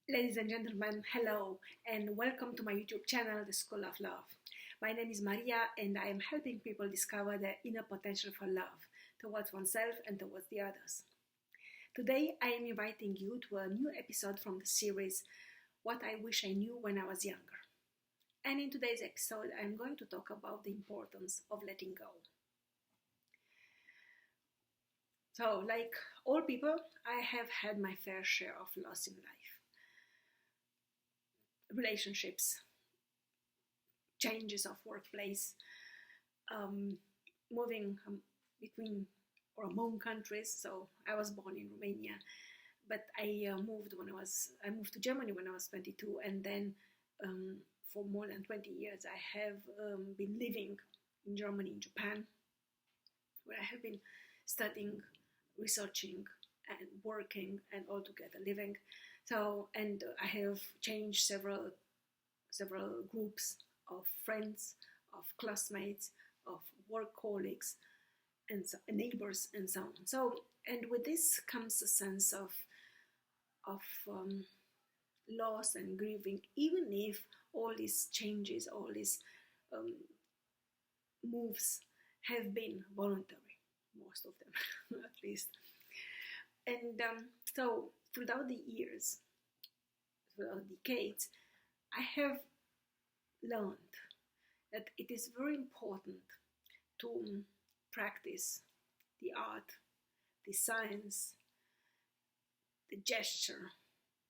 Ladies and gentlemen, hello and welcome to my YouTube channel, The School of Love. My name is Maria and I am helping people discover their inner potential for love towards oneself and towards the others. Today I am inviting you to a new episode from the series What I Wish I Knew When I Was Younger. And in today's episode I am going to talk about the importance of letting go. So, like all people, I have had my fair share of loss in life. Relationships, changes of workplace, moving between or among countries. So I was born in Romania, but I moved to Germany when I was 22, and then for more than 20 years I have been living in Germany, in Japan, where I have been studying, researching, and working, and altogether living. So, and I have changed several groups of friends, of classmates, of work colleagues, and neighbors, and so on. So, and with this comes a sense of loss and grieving, even if all these changes, all these um, moves have been voluntary, most of them, at least. And so, throughout the years, throughout decades, I have learned that it is very important to practice the art, the science, the gesture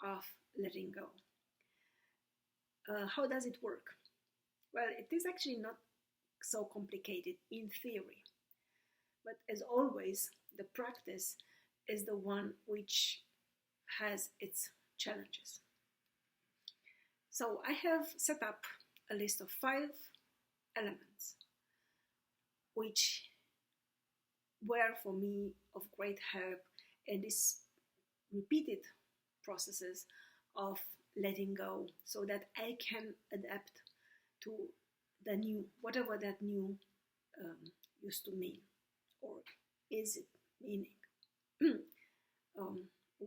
of letting go. How does it work? Well, it is actually not so complicated in theory, but as always, the practice is the one which has its challenges. So I have set up a list of 5 elements which were for me of great help in these repeated processes of letting go, so that I can adapt to the new, whatever that new used to mean or is it meaning.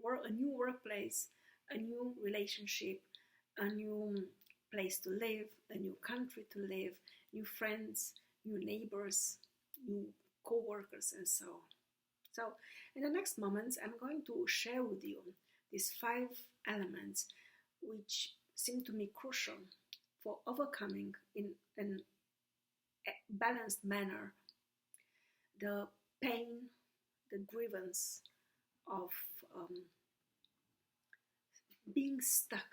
Or a new workplace, a new relationship, a new place to live, a new country to live, new friends, new neighbors, new co-workers, and so on. So in the next moments, I'm going to share with you these 5 elements which seem to me crucial for overcoming in a balanced manner the pain, the grievance of being stuck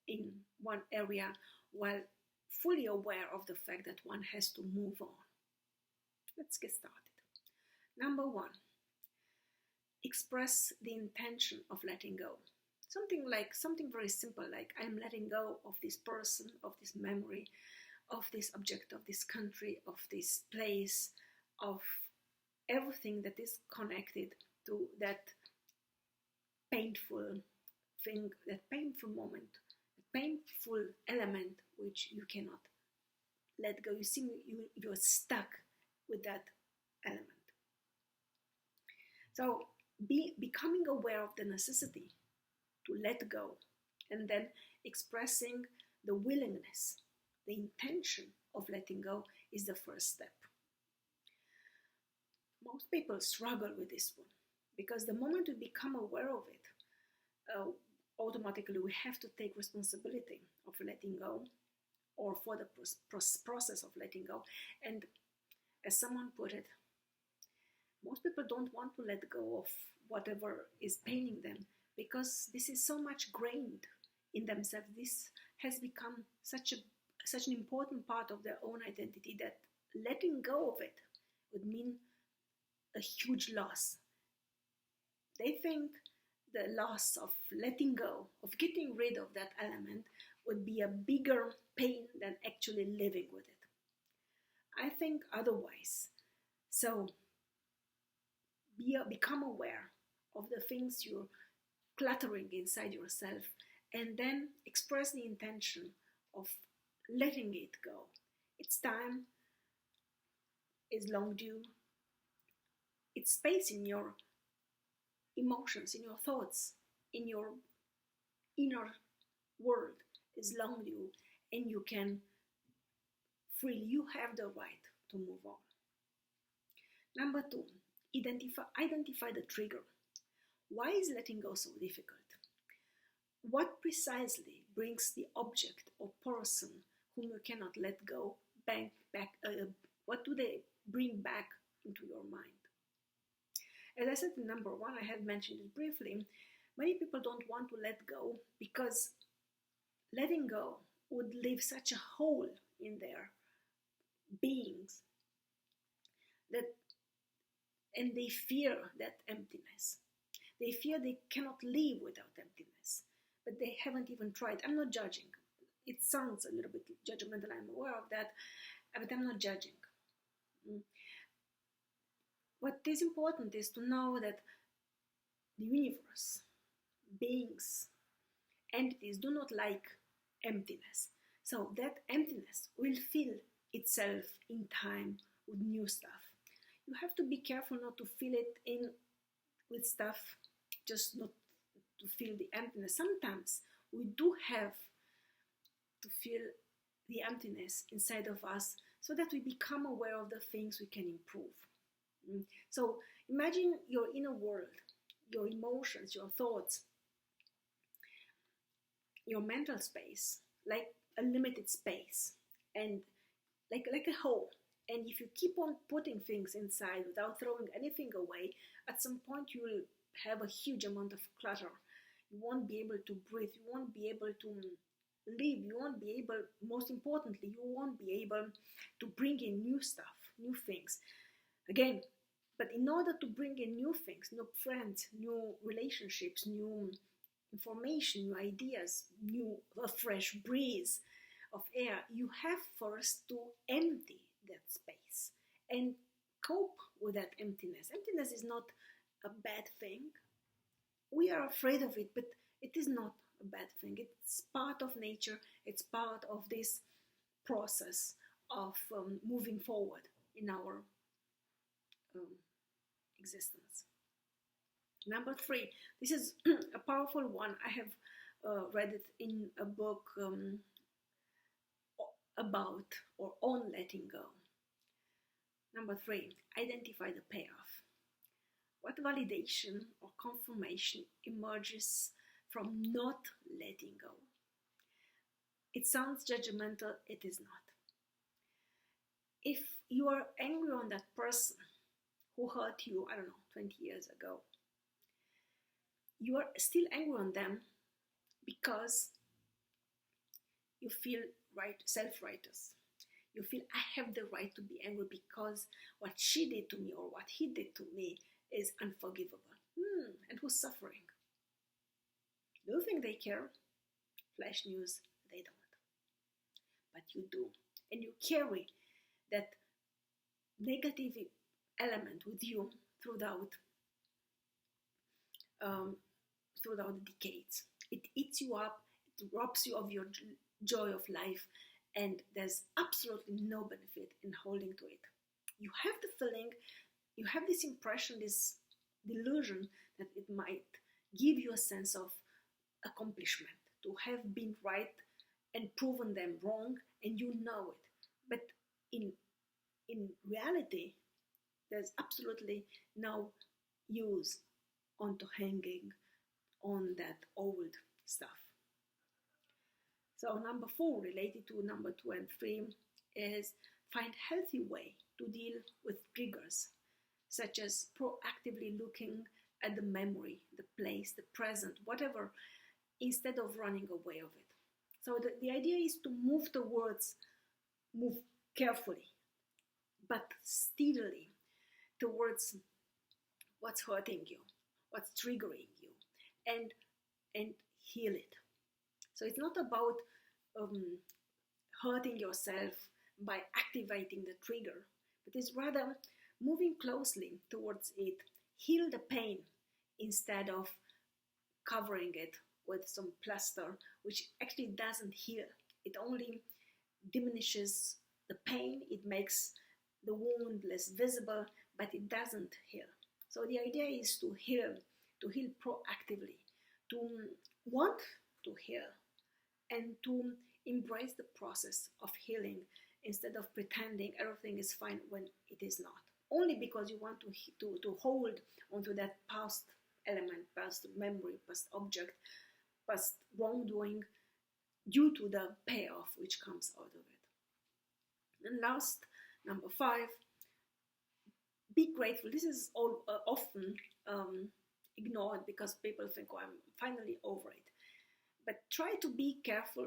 in one area while fully aware of the fact that one has to move on. Let's get started. Number 1, express the intention of letting go. Something very simple, like I'm letting go of this person, of this memory, of this object, of this country, of this place, of everything that is connected to that painful thing, that painful moment, that painful element which you cannot let go. You see, you're stuck with that element. So becoming aware of the necessity to let go, and then expressing the willingness, the intention of letting go is the first step. Most people struggle with this one because the moment we become aware of it, automatically we have to take responsibility of letting go, or for the process of letting go. And as someone put it, most people don't want to let go of whatever is paining them because this is so much grained in themselves. This has become such an important part of their own identity that letting go of it would mean a huge loss. They think the loss of letting go, of getting rid of that element, would be a bigger pain than actually living with it. I think otherwise. So become aware of the things you're cluttering inside yourself, and then express the intention of letting it go. Its time is long due. It's space in your emotions, in your thoughts, in your inner world is long you, and you can freely, you have the right to move on. Number two, identify the trigger. Why is letting go so difficult? What precisely brings the object or person whom you cannot let go back? What do they bring back into your mind? As I said in number one, I have mentioned it briefly. Many people don't want to let go because letting go would leave such a hole in their beings and they fear that emptiness. They fear they cannot live without emptiness, but they haven't even tried. I'm not judging. It sounds a little bit judgmental, I'm aware of that, but I'm not judging. What is important is to know that the universe, beings, entities do not like emptiness. So that emptiness will fill itself in time with new stuff. You have to be careful not to fill it in with stuff, just not to fill the emptiness. Sometimes we do have to fill the emptiness inside of us so that we become aware of the things we can improve. So imagine your inner world, your emotions, your thoughts, your mental space, like a limited space, and like a hole. And if you keep on putting things inside without throwing anything away, at some point you will have a huge amount of clutter. You won't be able to breathe. You won't be able to live. You won't be able, most importantly, you won't be able to bring in new stuff, new things. Again, but in order to bring in new things, new friends, new relationships, new information, new ideas, a fresh breeze of air, you have first to empty that space and cope with that emptiness. Emptiness is not a bad thing. We are afraid of it, but it is not a bad thing. It's part of nature. It's part of this process of moving forward in our existence. Number three, this is a powerful one. I have read it in a book about or on letting go. Number three, identify the payoff. What validation or confirmation emerges from not letting go? It sounds judgmental, it is not. If you are angry on that person who hurt you, 20 years ago, you are still angry on them because you feel self-righteous. You feel, I have the right to be angry because what she did to me or what he did to me is unforgivable. And who's suffering? Do you think they care? Flash news, they don't. But you do. And you carry that negative element with you throughout the decades. It eats you up, it robs you of your joy of life, and there's absolutely no benefit in holding to it. You have the feeling, you have this impression, this delusion that it might give you a sense of accomplishment, to have been right and proven them wrong, and you know it. But in reality, there's absolutely no use onto hanging on that old stuff. So number 4, related to number 2 and 3, is find healthy way to deal with triggers, such as proactively looking at the memory, the place, the present, whatever, instead of running away of it. So the idea is to move carefully, but steadily towards what's hurting you, what's triggering you, and heal it. So it's not about hurting yourself by activating the trigger, but it's rather moving closely towards it, heal the pain instead of covering it with some plaster, which actually doesn't heal. It only diminishes the pain, it makes the wound less visible, but it doesn't heal. So the idea is to heal proactively, to want to heal and to embrace the process of healing instead of pretending everything is fine when it is not. Only because you want to hold onto that past element, past memory, past object, past wrongdoing due to the payoff which comes out of it. And last, number 5, be grateful. This is often ignored because people think, oh, I'm finally over it. But try to be careful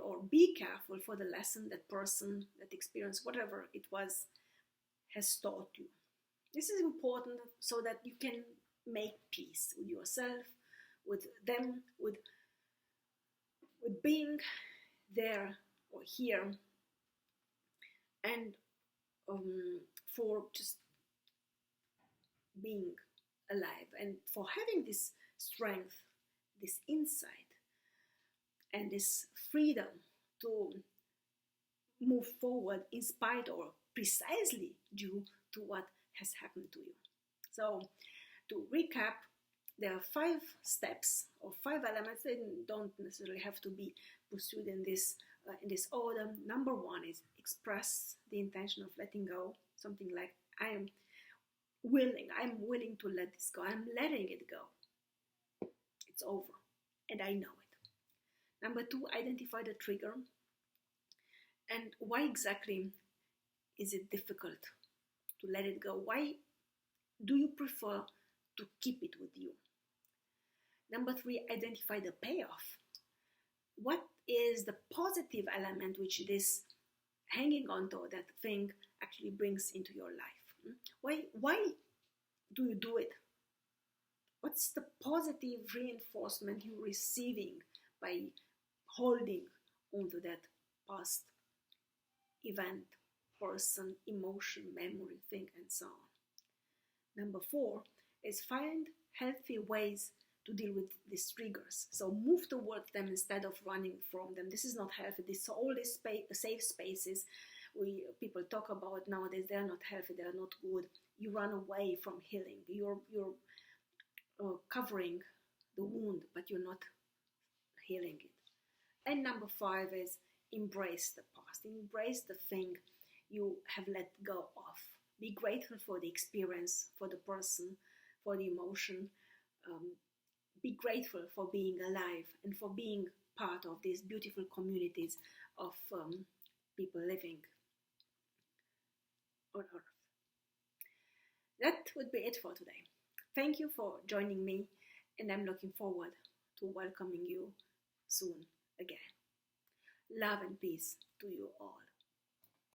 for the lesson that person, that experience, whatever it was, has taught you. This is important so that you can make peace with yourself, with them, with being there or here, and for just being alive, and for having this strength, this insight, and this freedom to move forward in spite or precisely due to what has happened to you. So, to recap, there are 5 steps or 5 elements. They don't necessarily have to be pursued in this order. Number 1 is express the intention of letting go. Something like, I'm willing to let this go. I'm letting it go. It's over. And I know it. Number 2, identify the trigger. And why exactly is it difficult to let it go? Why do you prefer to keep it with you? Number 3, identify the payoff. What is the positive element which this hanging on to that thing actually brings into your life? Why do you do it? What's the positive reinforcement you're receiving by holding onto that past event, person, emotion, memory, thing, and so on? Number 4 is find healthy ways to deal with these triggers. So move towards them instead of running from them. This is not healthy. All these safe spaces people talk about nowadays, they are not healthy, they are not good. You run away from healing. You're covering the wound, but you're not healing it. And number 5 is embrace the past. Embrace the thing you have let go of. Be grateful for the experience, for the person, for the emotion. Be grateful for being alive and for being part of these beautiful communities of people living on Earth. That would be it for today. Thank you for joining me, and I'm looking forward to welcoming you soon again. Love and peace to you all.